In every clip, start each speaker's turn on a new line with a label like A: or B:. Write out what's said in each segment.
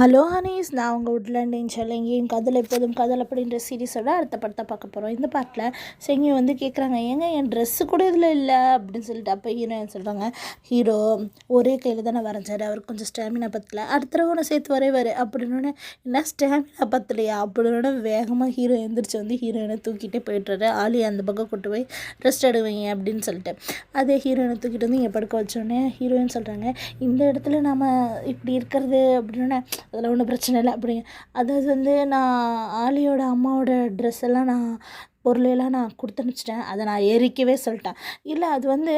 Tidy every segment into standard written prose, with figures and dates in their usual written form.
A: Hello Honey's, நான் உங்கள் woodland angel. எங்கேயும் காதல் எப்போதும் காதல் அப்படின்ற சீரீஸோட அடுத்த படத்தை பார்க்க போகிறோம். இந்த பாட்டில் செங்கி வந்து கேட்குறாங்க, ஏங்க என் ட்ரெஸ்ஸு கூட இதில் இல்லை அப்படின்னு சொல்லிட்டு. அப்போ ஹீரோயின் சொல்கிறாங்க, ஹீரோ ஒரே கையில் தானே வரைஞ்சார், அவருக்கு கொஞ்சம் ஸ்டாமினா பத்தல, அடுத்த தடவை ஒன்று சேர்த்து வரைவார் அப்படின்னு. என்ன ஸ்டாமினா பத்தலையா அப்படின்னு வேகமாக ஹீரோ எழுந்திரிச்சு வந்து ஹீரோயினை தூக்கிட்டே போய்ட்டுறாரு. ஆளி அந்த பக்கம் கூட்டு போய் ரெஸ்ட் எடுவீங்க அப்படின்னு சொல்லிட்டு. அதே ஹீரோயினை தூக்கிட்டு வந்து இங்கே படுக்க வச்சோடனே ஹீரோயின் சொல்கிறாங்க, இந்த இடத்துல நாம் இப்படி இருக்கிறது அப்படின்னு அதில் ஒன்றும் பிரச்சனை இல்லை அப்படிங்க. அதாவது வந்து நான் ஆலியோட அம்மாவோட ட்ரெஸ் எல்லாம் பொருளையெல்லாம் நான் கொடுத்து அனுப்பிச்சிட்டேன், அதை நான் எரிக்கவே சொல்லிட்டேன். இல்லை அது வந்து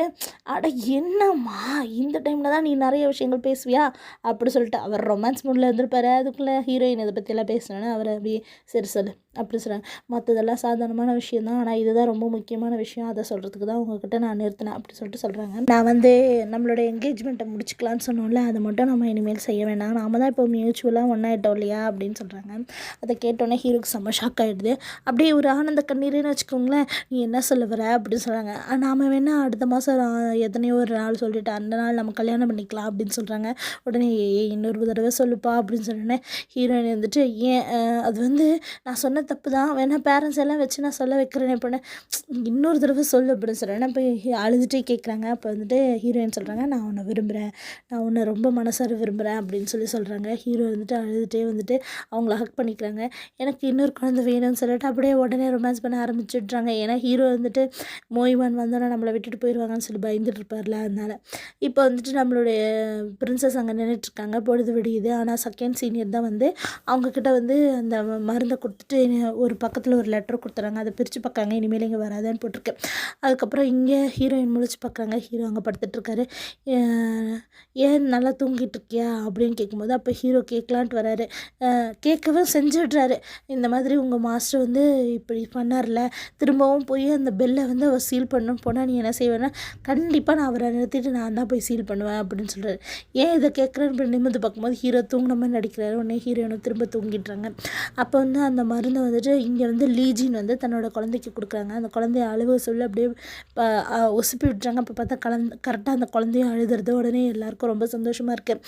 A: அட என்னம்மா இந்த டைமில் தான் நீ நிறைய விஷயங்கள் பேசுவியா அப்படி சொல்லிட்டு அவர் ரொமான்ஸ் மூடில் இருந்திருப்பாரு. அதுக்குள்ளே ஹீரோயின் இதை பற்றியெல்லாம் பேசினோன்னே அவர் அப்படியே சரி சொல்லு அப்படி சொல்கிறாங்க. மற்றதெல்லாம் சாதாரணமான விஷயந்தான், ஆனால் இதுதான் ரொம்ப முக்கியமான விஷயம், அதை சொல்கிறதுக்கு தான் உங்ககிட்ட நான் நிறுத்தினேன் அப்படி சொல்லிட்டு சொல்கிறாங்க. நான் வந்து நம்மளோட என்கேஜ்மெண்ட்டை முடிச்சுக்கலான்னு சொன்னோம்ல, அதை மட்டும் நம்ம இனிமேல் செய்ய வேண்டாம், நாம தான் இப்போ மியூச்சுவலாக ஒன்றாயிட்டோம் இல்லையா அப்படின்னு சொல்கிறாங்க. அதை கேட்டோன்னே ஹீரோக்கு செம்ம ஷாக் ஆகிடுது. அப்படியே ஒரு ஆனந்த கண்ணீர்னு வச்சுக்கோங்களேன். நீ என்ன சொல்ல வர அப்படின்னு சொல்கிறாங்க. நாம் வேணால் அடுத்த மாதம் எத்தனையோ ஒரு நாள் சொல்லிவிட்டு அந்த நாள் நம்ம கல்யாணம் பண்ணிக்கலாம் அப்படின்னு சொல்கிறாங்க. உடனே இன்னொரு தடவை சொல்லுப்பா அப்படின்னு சொன்னோன்னே ஹீரோயின் வந்துட்டு, ஏன் அது வந்து நான் சொன்ன தப்பு தான், வேணால் பேரண்ட்ஸ் எல்லாம் வச்சு நான் சொல்ல வைக்கிறேன் இப்போ இன்னொரு தடவை சொல்லு அப்படின்னு சொல்கிறேன். இப்போ அழுதுகிட்டே கேட்குறாங்க. அப்போ வந்துட்டு ஹீரோயின் சொல்கிறாங்க, நான் உன்னை விரும்புகிறேன், நான் உன்னை ரொம்ப மனசார விரும்புகிறேன் அப்படின்னு சொல்கிறாங்க. ஹீரோ வந்துட்டு அழுதுகிட்டே வந்துட்டு அவங்கள ஹக் பண்ணிக்கிறாங்க. எனக்கு இன்னொரு குழந்தை வேணும்னு சொல்லிட்டு அப்படியே உடனே ரொமான்ஸ் பண்ண ஆரம்பிச்சுட்றாங்க. ஏன்னா ஹீரோ வந்துட்டு மோய்வான் வந்தோன்னா நம்மளை விட்டுட்டு போயிடுவாங்கன்னு சொல்லி பயந்துட்டு இருப்பார்ல, அதனால். இப்போ வந்துட்டு நம்மளுடைய பிரின்சஸ் அங்கே நின்றுட்டுருக்காங்க, பொழுது விடியுது. ஆனால் செகண்ட் சீனியர் தான் வந்து அவங்கக்கிட்ட வந்து அந்த மருந்தை கொடுத்துட்டு ஒரு பக்கத்தில் ஒரு லெட்டர் கொடுத்துறாங்க. அதை பிரித்து பார்க்காங்க, இனிமேல் இங்கே வராதுன்னு போட்டிருக்கு. அதுக்கப்புறம் இங்கே ஹீரோயின் முழிச்சு பார்க்குறாங்க. ஹீரோ அங்கே படுத்துட்ருக்காரு. ஏன் நல்லா தூங்கிட்டு இருக்கியா அப்படின்னு கேட்கும்போது அப்போ ஹீரோ கேட்கலான்ட்டு வராரு. கேட்கவும் செஞ்சுடுறாரு. இந்த மாதிரி உங்கள் மாஸ்டர் வந்து இப்படி பண்ணார்ல, திரும்பவும் போய் அந்த பெல்லை வந்து அவர் சீல் பண்ணணும்னு போனால் நீ என்ன செய்வேன்னா, கண்டிப்பாக நான் அவரை நிறுத்திட்டு நான் தான் போய் சீல் பண்ணுவேன் அப்படின்னு சொல்கிறாரு. ஏன் இதை கேட்குறேன்னு நிமிர்ந்து பார்க்கும்போது ஹீரோ தூங்கின மாதிரி நடிக்கிறாரு. உடனே ஹீரோயினும் திரும்ப தூங்கிடுறாங்க. அப்போ வந்து அந்த மருந்தை வந்துட்டு இங்கே வந்து லீஜின் வந்து தன்னோட குழந்தைக்கு கொடுக்குறாங்க. அந்த குழந்தைய அழுவ சொல்லி அப்படியே உசுப்பி விட்டுறாங்க. அப்போ பார்த்தா கரெக்டாக அந்த குழந்தையும் அழுதுறது. உடனே எல்லாருக்கும் ரொம்ப சந்தோஷமாக இருக்குது.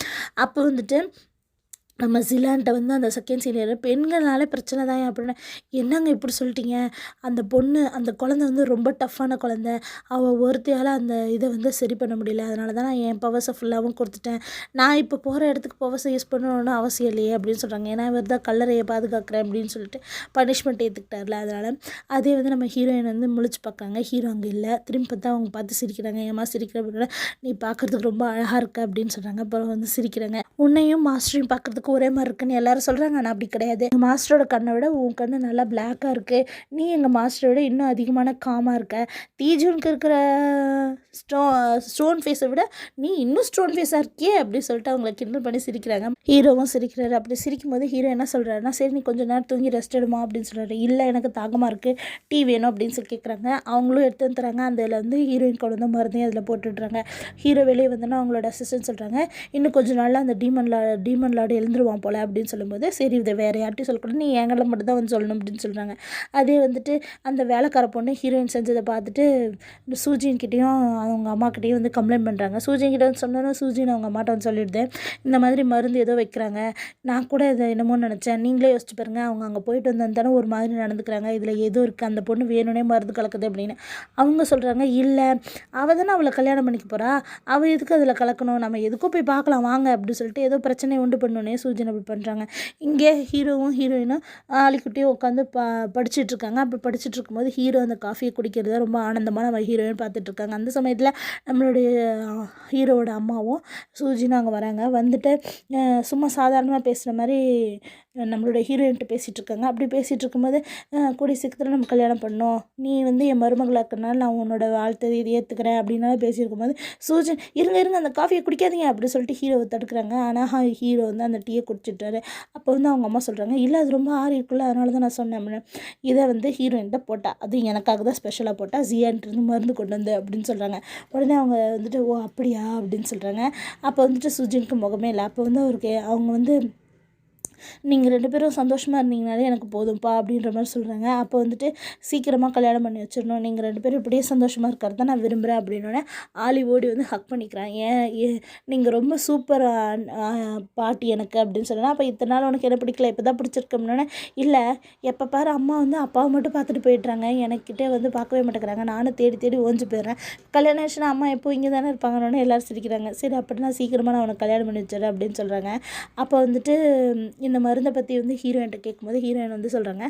A: அப்போ வந்துட்டு நம்ம ஜிலான்ட்ட வந்து அந்த செகண்ட் சீனியர், பெண்கள்னாலே பிரச்சனை தான் அப்படின்னா, என்னங்க இப்படி சொல்லிட்டீங்க, அந்த பொண்ணு அந்த குழந்தை வந்து ரொம்ப டஃப்பான குழந்தை, அவள் ஒருத்தையால் அந்த இதை வந்து சரி பண்ண முடியல, அதனால தான் நான் என் பவர்ஸை ஃபுல்லாகவும் கொடுத்துட்டேன், நான் இப்போ போகிற இடத்துக்கு பவர்ஸை யூஸ் பண்ணணும்னு அவசியம் இல்லையே அப்படின்னு சொல்கிறாங்க. ஏன்னா இவர் தான் கல்லறையை பாதுகாக்கிறேன் அப்படின்னு சொல்லிட்டு பனிஷ்மெண்ட் ஏற்றுக்கிட்டார்ல, அதனால். அதே வந்து நம்ம ஹீரோயின் வந்து முழிச்சு பார்க்குறாங்க. ஹீரோ அங்கே இல்லை. திரும்பி பார்த்தா அவங்க பார்த்து சிரிக்கிறாங்க. ஏமா சிரிக்கிற அப்படின்னா, நீ பார்க்குறதுக்கு ரொம்ப அழகாக இருக்க அப்படின்னு சொல்கிறாங்க. அப்புறம் வந்து சிரிக்கிறாங்க. உன்னையும் மாஸ்டரையும் பார்க்குறதுக்கு ஒரே மாதிரி இருக்குன்னு எல்லாரும் சொல்கிறாங்க. ஆனால் அப்படி கிடையாது, எங்கள் மாஸ்டரோட கண்ணை விட உன் கண்ணு நல்லா பிளாக்காக இருக்குது, நீ எங்கள் மாஸ்டரோட இன்னும் அதிகமான காமாக இருக்க, தீஜுனுக்கு இருக்கிற ஸ்டோன் ஃபேஸை விட நீ இன்னும் ஸ்டோன் ஃபேஸாக இருக்கியே அப்படின்னு சொல்லிட்டு அவங்கள கிண்டல் பண்ணி சிரிக்கிறாங்க. ஹீரோவும் சிரிக்கிறாரு. அப்படி சிரிக்கும் போது ஹீரோ என்ன சொல்கிறாருன்னா, சரி நீ கொஞ்சம் நேரம் தூங்கி ரெஸ்ட் எடுமா அப்படின்னு சொல்கிறாரு. இல்லை எனக்கு தாகமாக இருக்குது, டீ வேணும் அப்படின்னு சொல்லி கேட்குறாங்க. அவங்களும் எடுத்து வந்து தராங்க. அதில் வந்து ஹீரோயின் கொண்டு வந்து மருந்தையும் அதில் போட்டுடுறாங்க. ஹீரோ வெளியே வந்தோன்னா அவங்களோட அசிஸ்டன்ட் சொல்கிறாங்க, இன்னும் கொஞ்சம் நாளில் அந்த டீமன் லார்டு எழுந்துருவான் போல் அப்படின்னு சொல்லும்போது, சரி இதை வேறு யார்ட்டையும் சொல்லக்கூடாது, நீ எங்களை மட்டும் தான் வந்து சொல்லணும் அப்படின்னு சொல்கிறாங்க. அதே வந்துட்டு அந்த வேலைக்கார பொண்ணு ஹீரோயின் செஞ்சதை பார்த்துட்டு சூஜின்கிட்டையும் அவங்க அம்மாக்கிட்டையும் வந்து கம்ப்ளைண்ட் பண்ணுறாங்க. சூஜின்கிட்ட வந்து சொன்னோன்னா சூஜின் அவங்க அம்மாட்ட வந்து சொல்லிடுது, இந்த மாதிரி மருந்து ஏதோ வைக்கிறாங்க, நான் கூட இதை என்னமோ நினச்சேன், நீங்களே யோசிச்சு பாருங்க, அவங்க அங்கே போயிட்டு வந்தானே ஒரு மாதிரி நடந்துக்கிறாங்க, இதில் ஏதோ இருக்குது, அந்த பொண்ணு வேணும்னே மருந்து கலக்குது அப்படின்னு. அவங்க சொல்கிறாங்க, இல்லை அவள் தானே அவளை கல்யாணம் பண்ணிக்க போகிறா, அவள் எதுக்கு அதில் கலக்கணும், நம்ம எதுக்கும் போய் பார்க்கலாம் வாங்க அப்படின்னு சொல்லிட்டு ஏதோ பிரச்சனையை உண்டு பண்ணோன்னே சூஜன் அப்படி பண்ணுறாங்க. இங்கே ஹீரோவும் ஹீரோயினும் ஆலிக்குட்டியும் உட்காந்து படிச்சுட்ருக்காங்க. அப்படி படிச்சுட்டு இருக்கும்போது ஹீரோ அந்த காஃபியை குடிக்கிறத ரொம்ப ஆனந்தமாக நம்ம ஹீரோயின் பார்த்துட்ருக்காங்க. அந்த சமயத்தில் நம்மளுடைய ஹீரோவோட அம்மாவும் சூஜினும் அங்கே வராங்க. வந்துட்டு சும்மா சாதாரணமாக பேசுகிற மாதிரி நம்மளோட ஹீரோயின்ட்டு பேசிகிட்டு இருக்காங்க. அப்படி பேசிகிட்டு இருக்கும்போது, கூடிய சீக்கிரத்தில் நம்ம கல்யாணம் பண்ணோம், நீ வந்து என் மருமகளாக இருக்கிறனால நான் உன்னோட வாழ்த்தை இது ஏற்றுக்கிறேன் அப்படின்னாலும் பேசியிருக்கும்போது சூஜன் இருங்க அந்த காஃபியை குடிக்காதீங்க அப்படி சொல்லிட்டு ஹீரோவை தடுக்கிறாங்க. ஆனால் ஹீரோ வந்து அந்த டீயை குடிச்சிட்டாரு. அப்போ வந்து அவங்க அம்மா சொல்கிறாங்க, இல்லை அது ரொம்ப ஆறி இருக்குல்ல, அதனால தான் நான் சொன்னேன் அப்படின்னு. இதை வந்து ஹீரோயின்ட்ட போட்டா, அது எனக்காக தான் ஸ்பெஷலாக போட்டா, ஜியான்ட்டு மருந்து கொண்டு வந்து அப்படின்னு சொல்கிறாங்க. உடனே அவங்க வந்துட்டு ஓ அப்படியா அப்படின்னு சொல்கிறாங்க. அப்போ வந்துட்டு சூஜனுக்கு முகமே இல்லை. அப்போ வந்து அவங்க வந்து நீங்கள் 2 பேரும் சந்தோஷமாக இருந்தீங்கனாலே எனக்கு போதும்ப்பா அப்படின்ற மாதிரி சொல்கிறாங்க. அப்போ வந்துட்டு சீக்கிரமாக கல்யாணம் பண்ணி வச்சிடணும், நீங்கள் 2 பேரும் இப்படியே சந்தோஷமாக இருக்கிறது தான் நான் விரும்புகிறேன் அப்படின்னோடனே ஆலி ஓடி வந்து ஹக் பண்ணிக்கிறான். நீங்கள் ரொம்ப சூப்பர் பாட்டி எனக்கு அப்படின்னு சொன்னேன். அப்போ இத்தனை நாள் உனக்கு என்ன பிடிக்கல, இப்போ தான் பிடிச்சிருக்கோம்னோடனே இல்லை, எப்போ பாரு அம்மா வந்து அப்பாவை மட்டும் பார்த்துட்டு போயிடுறாங்க, எனக்கிட்டே வந்து பார்க்கவே மாட்டேங்கிறாங்க, நானும் தேடி தேடி ஓஞ்சு போயிடுறேன், கல்யாணம் ஆச்சுன்னா அம்மா எப்போ இங்கே தானே இருப்பாங்கன்னு எல்லோரும் சிரிக்கிறாங்க. சரி அப்படின்னா சீக்கிரமாக நான் உனக்கு கல்யாணம் பண்ணி வச்சிடறேன் அப்படின்னு சொல்கிறாங்க. அப்போ வந்துட்டு இந்த மருந்தை பற்றி வந்து ஹீரோயின்ட்ட கேட்கும்போது ஹீரோயின் வந்து சொல்கிறாங்க,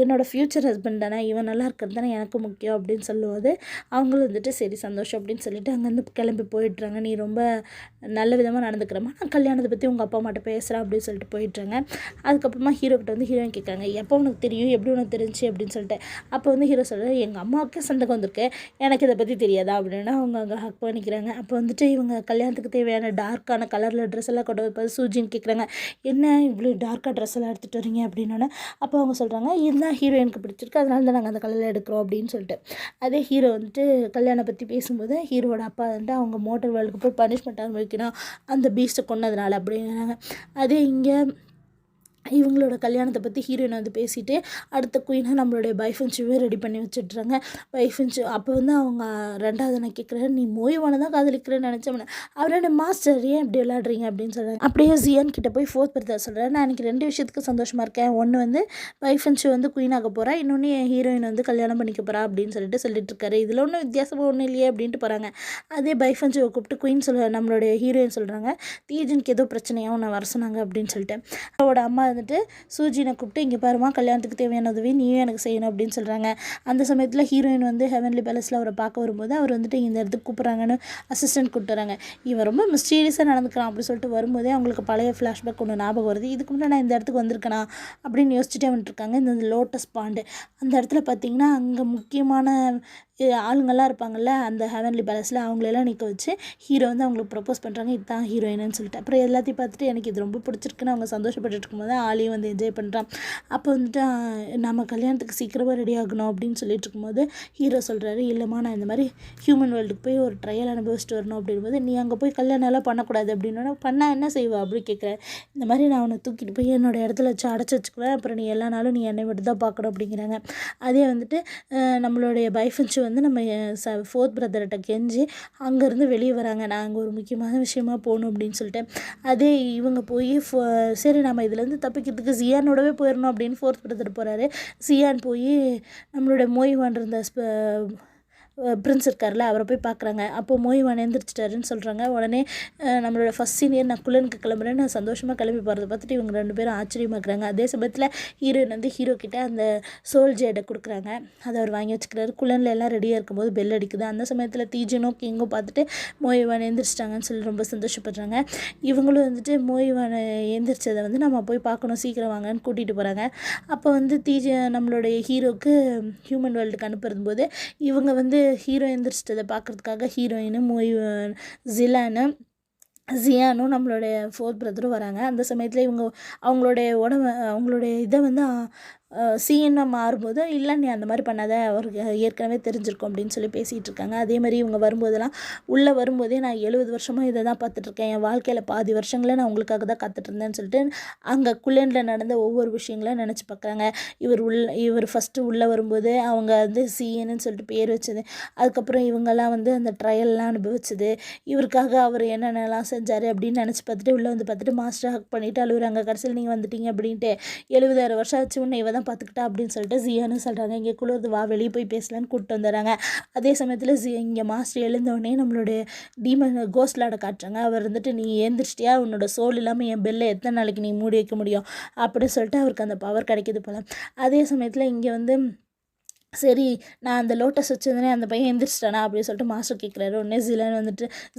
A: என்னோடய ஃப்யூச்சர் ஹஸ்பண்ட் தானே, இவன் நல்லா இருக்கிறது தானே எனக்கு முக்கியம் அப்படின்னு சொல்லும்போது அவங்களும் வந்துட்டு சரி சந்தோஷம் அப்படின்னு சொல்லிட்டு அங்கேருந்து கிளம்பி போயிடுறாங்க. நீ ரொம்ப நல்ல விதமாக நடந்துக்கிறமா, நான் கல்யாணத்தை பற்றி உங்கள் அப்பா அம்மாட்ட பேசுகிறேன் அப்படின்னு சொல்லிட்டு போயிட்டுறாங்க. அதுக்கப்புறமா ஹீரோக்கிட்ட வந்து ஹீரோயின் கேட்குறாங்க, எப்போ உனக்கு தெரியும், எப்படி உனக்கு தெரிஞ்சு அப்படின்னு சொல்லிட்டு. அப்போ வந்து ஹீரோ சொல்கிறார், எங்கள் அம்மாவுக்கு சந்தகம் வந்திருக்கு, எனக்கு இதை பற்றி தெரியாதா அப்படின்னா அவங்க அங்கே ஹக் பண்ணிக்கிறாங்க. அப்போ வந்துட்டு இவங்க கல்யாணத்துக்கு தேவையான டார்க்கான கலரில் ட்ரெஸ் எல்லாம் கொண்டு வைப்பது சூஜின்னு கேட்குறாங்க, என்ன இவ்வளோ டார்க்காக ட்ரெஸ் எல்லாம் எடுத்துகிட்டு வரீங்க அப்படின்னோடனே அப்போ அவங்க சொல்கிறாங்க, இதுதான் ஹீரோயினுக்கு பிடிச்சிருக்கு, அதனால தான் நாங்கள் அந்த கலரில் எடுக்கிறோம் அப்படின்னு சொல்லிட்டு. அதே ஹீரோ வந்துட்டு கல்யாணம் பற்றி பேசும்போது ஹீரோட அப்பா வந்துட்டு அவங்க மோட்டர் வேர்ல்டுக்கு போய் பனிஷ்மெண்ட் அனுபவிக்கணும் அந்த பீஸ்ட்டை கொன்னதுனால அப்படின்னாங்க. அதே இங்கே இவங்களோட கல்யாணத்தை பற்றி ஹீரோயின் வந்து பேசிவிட்டு அடுத்த குயினாக நம்மளுடைய பைஃபன்ஷுவே ரெடி பண்ணி வச்சுட்றாங்க. பைஃபன்ஷு அப்போ வந்து அவங்க 2வது நான் கேட்குறேன், நீ மோய்வானை தான் காதலிக்கிறேன்னு நினச்சவன, அவரோட மாஸ்டர் ஏன் இப்படி விளையாடுறீங்க அப்படின்னு சொல்கிறாங்க. அப்படியே ஜியான் கிட்ட போய் 4th பர்த்டே சொல்கிறேன், நான் எனக்கு 2 விஷயத்துக்கு சந்தோஷமாக இருக்கேன், ஒன்று வந்து பைஃபன்ஷு வந்து குயினாக போகிறா, இன்னொன்று என் ஹீரோயின் வந்து கல்யாணம் பண்ணிக்க போகிறா அப்படின்னு சொல்லிட்டு இருக்காரு, இதில் ஒன்றும் வித்தியாசமாக ஒன்றும் இல்லையே அப்படின்ட்டு போகிறாங்க. அதே பைஃபன்ஷுவை கூப்பிட்டு குயின் நம்மளுடைய ஹீரோயின் சொல்கிறாங்க, தீஜனுக்கு ஏதோ பிரச்சனையாக உன்னை வர சொன்னாங்க அப்படின்னு சொல்லிட்டு. அவரோட அம்மா வந்துட்டு சூஜினை கூப்பிட்டு, இங்கே பாருமா கல்யாணத்துக்கு தேவையான உதவி நீயும் எனக்கு செய்யணும் அப்படின்னு சொல்கிறாங்க. அந்த சமயத்தில் ஹீரோயின் வந்து ஹெவன்லி பேலஸில் அவரை பார்க்க வரும்போது அவர் வந்துட்டு இந்த இடத்துக்கு கூப்பிட்றாங்கன்னு அசிஸ்டன்ட் கூப்பிட்டுறாங்க. இவன் ரொம்ப மிஸ்டீரியஸாக நடந்துக்கிறான் அப்படின்னு சொல்லிட்டு வரும்போதே அவங்களுக்கு பழைய ஃப்ளாஷ்பேக் ஒன்று ஞாபகம் வருது, இதுக்கு முன்னாடி நான் இந்த இடத்துக்கு வந்திருக்கேனா அப்படின்னு யோசிச்சுட்டே வந்துட்டுருக்காங்க. இந்த லோட்டஸ் பாண்டு அந்த இடத்துல பார்த்திங்கன்னா அங்கே முக்கியமான ஆளுங்கள்லாம் இருப்பாங்கள்ல அந்த ஹெவன்லி பேலஸில், அவங்களெல்லாம் நிற்க வச்சு ஹீரோ வந்து அவங்களுக்கு ப்ரப்போஸ் பண்ணுறாங்க, இதுதான் ஹீரோயின்னு சொல்லிட்டு. அப்புறம் எல்லாத்தையும் பார்த்துட்டு எனக்கு இது ரொம்ப பிடிச்சிருக்குன்னு அவங்க சந்தோஷப்பட்டு இருக்கும்போது ஆலியும் வந்து என்ஜாய் பண்ணுறான். அப்போ வந்துட்டு நம்ம கல்யாணத்துக்கு சீக்கிரமாக ரெடி ஆகணும் அப்படின்னு சொல்லிட்டு இருக்கும்போது ஹீரோ சொல்கிறாரு, இல்லைம்மா நான் இந்த மாதிரி ஹியூமன் வேர்ல்டுக்கு போய் ஒரு ட்ரையல் அனுபவிச்சுட்டு வரணும் அப்படின்போது, நீ அங்கே போய் கல்யாணம் எல்லாம் பண்ணக்கூடாது அப்படின்னா, பண்ணால் என்ன செய்வா அப்படி கேட்குறேன். இந்த மாதிரி நான் அவனை தூக்கிட்டு போய் என்னோடய இடத்துல வச்சு அடைச்சி வச்சுக்குவேன், அப்புறம் நீ எல்லா நாளும் நீ என்னை மட்டும் தான் பார்க்கணும் அப்படிங்கிறாங்க. அதே வந்துட்டு நம்மளுடைய பைஃபன்ஷு வந்து நம்ம 4th பிரதர்கிட்ட கெஞ்சி அங்கேருந்து வெளியே வராங்க, நான் அங்கே ஒரு முக்கியமான விஷயமா போகணும் அப்படின்னு சொல்லிட்டு. அதே இவங்க போய் சரி நம்ம இதுலேருந்து தப்பிக்கிறதுக்கு ஜியானோடவே போயிடணும் அப்படின்னு 4th பிரதர் போகிறாரு. ஜியான் போய் நம்மளோட மோய்வான் இருந்த பிரின்ஸ் இருக்கார்ல அவரை போய் பார்க்குறாங்க. அப்போது மோய்வான் எழுந்திரிச்சிட்டாருன்னு சொல்கிறாங்க. உடனே நம்மளோட ஃபஸ்ட் சீனியர் நான் குள்ளனுக்கு கிளம்புறேன்னு சந்தோஷமாக கிளம்பி போகிறத பார்த்துட்டு இவங்க 2 பேரும் ஆச்சரியமாக்குறாங்க. அதே சமயத்தில் ஹீரோயின் வந்து ஹீரோ கிட்ட அந்த சோல் ஜேடை கொடுக்குறாங்க, அதை அவர் வாங்கி வச்சுக்கிறாரு. குள்ளனில் எல்லாம் ரெடியாக இருக்கும்போது பெல் அடிக்குது. அந்த சமயத்தில் தீஜனும் கிங்கும் பார்த்துட்டு மோய்வான் எழுந்திரிச்சிட்டாங்கன்னு சொல்லி ரொம்ப சந்தோஷப்படுறாங்க. இவங்களும் வந்துட்டு மோய்வானை எழுந்திரிச்சதை வந்து நம்ம போய் பார்க்கணும், சீக்கிரம் வாங்கன்னு கூட்டிகிட்டு போகிறாங்க. அப்போ வந்து நம்மளுடைய ஹீரோக்கு ஹியூமன் வேர்ல்டுக்கு அனுப்புறது போது இவங்க வந்து ஹீரோ எந்திரிச்சிட்டதை பார்க்குறதுக்காக ஹீரோயினும் ஜியானும் நம்மளுடைய 4th பிரதரும் வராங்க. அந்த சமயத்தில் இவங்க அவங்களுடைய இதை வந்து சீனாக மாறும்போது, இல்லை நீ அந்த மாதிரி பண்ணாத, அவருக்கு ஏற்கனவே தெரிஞ்சிருக்கும் அப்படின்னு சொல்லி பேசிகிட்டு இருக்காங்க. அதே மாதிரி இவங்க வரும்போதெல்லாம் உள்ளே வரும்போதே நான் 70 வருஷமாக இதை தான் பார்த்துட்ருக்கேன், என் வாழ்க்கையில் பாதி வருஷங்களே நான் உங்களுக்காக தான் காத்துட்ருந்தேன்னு சொல்லிட்டு அங்கே குள்ளனில் நடந்த ஒவ்வொரு விஷயங்களும் நினச்சி பார்க்குறாங்க. இவர் ஃபஸ்ட்டு உள்ளே வரும்போது அவங்க வந்து சீன்னு சொல்லிட்டு பேர் வச்சது, அதுக்கப்புறம் இவங்கெல்லாம் வந்து அந்த ட்ரையல்லாம் அனுபவிச்சது, இவருக்காக அவர் என்னென்னலாம் செஞ்சார் அப்படின்னு நினச்சி பார்த்துட்டு உள்ளே வந்து பார்த்துட்டு மாஸ்டர் ஹக் பண்ணிவிட்டு அழுகுறாங்க. கடைசியில் நீங்கள் வந்துட்டீங்க அப்படின்ட்டு 70,000 வருஷம் ஆச்சு உன்னை இவ தான் பார்த்துக்கிட்டா அப்படின்னு சொல்லிட்டு ஜியான்னு சொல்கிறாங்க. இங்கே குளிர்து வா வெளியே போய் பேசலான்னு கூப்பிட்டு வந்துடுறாங்க. அதே சமயத்தில் இங்கே மாஸ்டர் எழுந்தோடனே நம்மளுடைய டீமன் கோஸ்ட்லாட காட்டுறாங்க. அவர் வந்துட்டு நீ எழுந்திரிச்சிட்டியா, உன்னோட சோல் இல்லாமல் என் பெல்லை எத்தனை நாளைக்கு நீ மூடி வைக்க முடியும் அப்படின்னு சொல்லிட்டு அவருக்கு அந்த பவர் கிடைக்கிது போல். அதே சமயத்தில் இங்கே வந்து சரி நான் அந்த லோட்டஸ் வச்சிருந்தேனே அந்த பையன் எந்திரிச்சிட்டானா அப்படின்னு சொல்லிட்டு மாஸ்டர் கேட்குறாரு. உடனே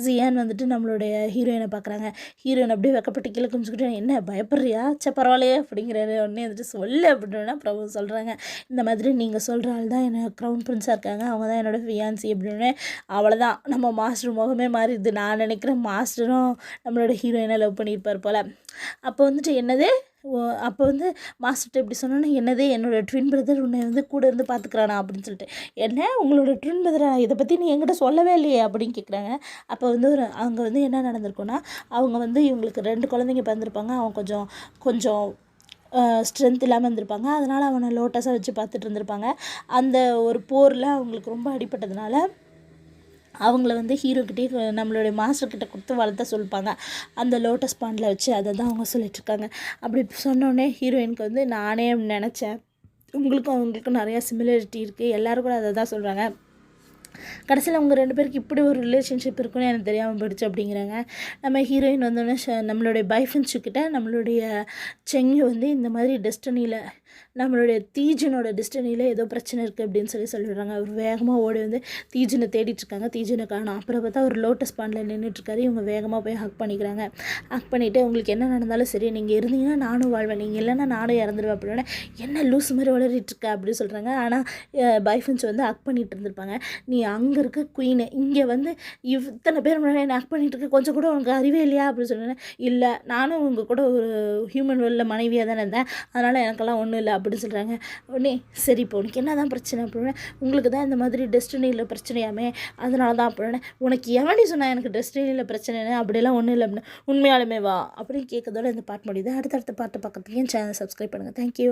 A: ஜியான் வந்துட்டு நம்மளுடைய ஹீரோயினை பார்க்குறாங்க. ஹீரோயின் அப்படியே வெக்கப்பட்டு கீழே குமிச்சுக்கிட்டு, என்ன பயப்படுறியா, சே பரவாயில்லையே அப்படிங்கிறாரு. உடனே வந்துட்டு சொல்லு அப்படின்னா பிரபு சொல்கிறாங்க, இந்த மாதிரி நீங்கள் சொல்கிற ஆள் தான் என்ன க்ரௌன் பிரின்ஸாக இருக்காங்க, அவங்க தான் என்னோடய ஃபியான்சி அப்படின்னு. அவ்வளோதான் நம்ம மாஸ்டர் முகமே மாறிடுது. நான் நினைக்கிறேன் மாஸ்டரும் நம்மளோட ஹீரோயினை லவ் பண்ணியிருப்பார் போல். அப்போ வந்துட்டு என்னது அப்போ வந்து மாஸ்டர்கிட்ட இப்படி சொன்னோன்னே, என்னது என்னோடய ட்வின் பிரதர் உன்னை வந்து கூட இருந்து பார்த்துக்கிறானா அப்படின்னு சொல்லிட்டு, என்ன உங்களோட ட்வின் பிரதரா, இதை பற்றி நீ என்கிட்ட சொல்லவே இல்லையே அப்படின்னு கேட்குறாங்க. அப்போ வந்து அங்கே வந்து என்ன நடந்திருக்குன்னா, அவங்க வந்து இவங்களுக்கு 2 குழந்தைங்க பிறந்திருப்பாங்க. அவன் கொஞ்சம் கொஞ்சம் ஸ்ட்ரென்த் இல்லாமல் இருந்திருப்பாங்க. அதனால் அவனை லோட்டஸாக வச்சு பார்த்துட்டு இருந்திருப்பாங்க. அந்த ஒரு போரில் அவங்களுக்கு ரொம்ப அடிபட்டதுனால அவங்கள வந்து ஹீரோக்கிட்டே நம்மளுடைய மாஸ்டர்கிட்ட கொடுத்து வளர்த்த சொல்லிப்பாங்க. அந்த லோட்டஸ் பாண்டில் வச்சு அதை தான் அவங்க சொல்லிட்டுருக்காங்க. அப்படி சொன்னோடனே ஹீரோயினுக்கு வந்து நானே நினச்சேன், உங்களுக்கும் அவங்களுக்கும் நிறையா சிமிலாரிட்டி இருக்குது, எல்லோரும் கூட அதை தான் சொல்கிறாங்க. கடைசியில் அவங்க 2 பேருக்கு இப்படி ஒரு ரிலேஷன்ஷிப் இருக்குன்னு எனக்கு தெரியாமல் போயிடுச்சு அப்படிங்கிறாங்க. நம்ம ஹீரோயின் வந்தோடனே நம்மளுடைய பைஃப்ரெண்ட்ஸுக்கிட்ட நம்மளுடைய செங்கி வந்து இந்த மாதிரி டெஸ்டினியில் நம்மளுடைய தீஜனோட டெஸ்டினியில் ஏதோ பிரச்சனை இருக்குது அப்படின்னு சொல்லிடுறாங்க. அவர் வேகமாக ஓடி வந்து தீஜனை தேடிட்டுருக்காங்க. தீஜனை காணும். அப்புறம் பார்த்தா ஒரு லோட்டஸ் பாண்டில் நின்றுட்டுருக்காரு. இவங்க வேகமாக போய் ஹக் பண்ணிக்கிறாங்க. ஹக் பண்ணிவிட்டு உங்களுக்கு என்ன நடந்தாலும் சரி, நீங்கள் இருந்தீங்கன்னா நானும் வாழ்வேன், நீங்கள் இல்லைன்னா நானும் இறந்துருவேன் அப்படின்னா, என்ன லூஸ் மாதிரி வளரிட்டுருக்க அப்படின்னு சொல்கிறாங்க. ஆனால் பைஃப்ரெண்ட்ஸ் வந்து ஹக் பண்ணிட்டு இருந்திருப்பாங்க. நீ அங்கே இருக்க குயினு, இங்கே வந்து இத்தனை பேர் முன்னாடி என்ன ஹக் பண்ணிட்டு இருக்க, கொஞ்சம் கூட உனக்கு அறிவே இல்லையா அப்படின்னு சொன்னேன். இல்லை, நானும் உங்கள் கூட ஒரு ஹியூமன் வேர்ல்டில் மனைவியாக தானே இருந்தேன், அதனால் எனக்கெல்லாம் ஒன்றும் இல்லை அப்படின்னு சொல்கிறாங்க. உடனே சரி இப்போ உனக்கு என்ன தான் பிரச்சனை அப்படின்னா, உங்களுக்கு தான் இந்த மாதிரி டெஸ்டினியில் பிரச்சனையாமே, அதனால தான் அப்படின்னா, உனக்கு எவனி சொன்னால் எனக்கு டெஸ்டினியில் பிரச்சனைன்னு, அப்படியெல்லாம் ஒன்றும் இல்லை அப்படின்னு, உண்மையாலுமே வா அப்படின்னு கேட்கறதோட இந்த பாட்டு முடியுது. அடுத்தடுத்த பாட்டை பார்க்கறதுக்கு என் சேனல் சப்ஸ்கிரைப் பண்ணுங்கள். தேங்க்யூ.